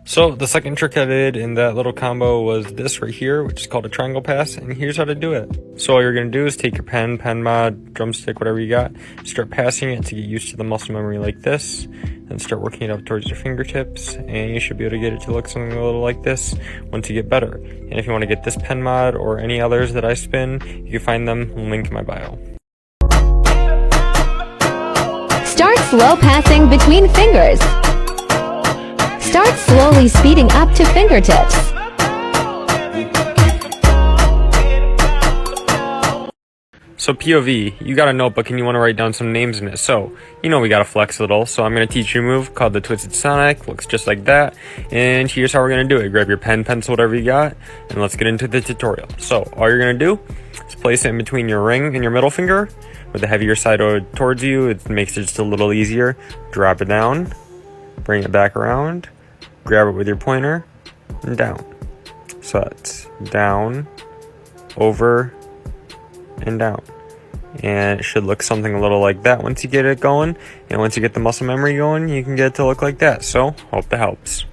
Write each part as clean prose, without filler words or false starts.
So the second trick I did in that little combo was this right here, which is called a triangle pass, and here's how to do it. So all you're going to do is take your pen mod, drumstick, whatever you got, start passing it to get used to the muscle memory like this, and start working it up towards your fingertips, and you should be able to get it to look something a little like this once you get better. And if you want to get this pen mod or any others that I spin, you can find them, link in my bio. Start slow passing between fingers. Start slowly speeding up to fingertips. So POV, you got a notebook and you want to write down some names in it. So, you know we got to flex a little. So I'm going to teach you a move called the Twisted Sonic. Looks just like that. And here's how we're going to do it. Grab your pen, pencil, whatever you got, and let's get into the tutorial. So all you're going to do is place it in between your ring and your middle finger with the heavier side towards you. It makes it just a little easier. Drop it down, bring it back around, grab it with your pointer, and down. So that's down, over, and down. And it should look something a little like that once you get it going. And once you get the muscle memory going, you can get it to look like that. So, hope that helps.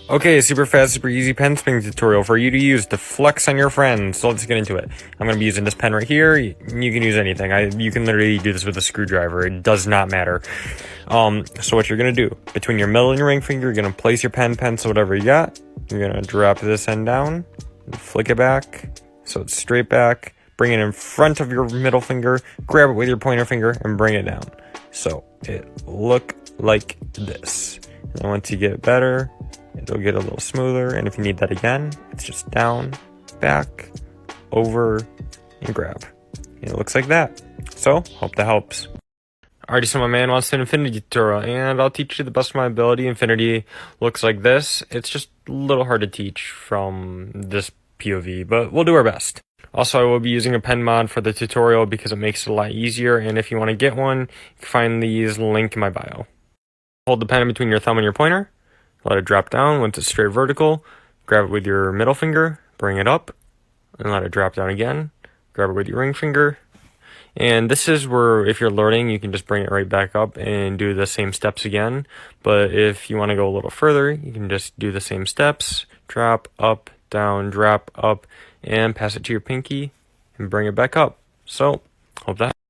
Okay, super fast, super easy pen spinning tutorial for you to use to flex on your friends. So let's get into it. I'm going to be using this pen right here. You can use anything. You can literally do this with a screwdriver. It does not matter. So what you're going to do, between your middle and your ring finger, you're going to place your pen, pencil, whatever you got. You're going to drop this end down, flick it back, so it's straight back. Bring it in front of your middle finger, grab it with your pointer finger, and bring it down. So it look like this. And then once you get better, it'll get a little smoother. And if you need that again, it's just down, back, over, and grab. And it looks like that. So hope that helps. Alrighty, so my man wants an infinity tutorial, and I'll teach you the best of my ability. Infinity looks like this. It's just a little hard to teach from this POV, but we'll do our best. Also, I will be using a pen mod for the tutorial because it makes it a lot easier, and if you want to get one, you can find these link in my bio. Hold the pen in between your thumb and your pointer, let it drop down. Once it's straight vertical, grab it with your middle finger, bring it up, and let it drop down again. Grab it with your ring finger. And this is where, if you're learning, you can just bring it right back up and do the same steps again. But if you want to go a little further, you can just do the same steps, drop, up, down, drop, up, and pass it to your pinky and bring it back up. So, hope that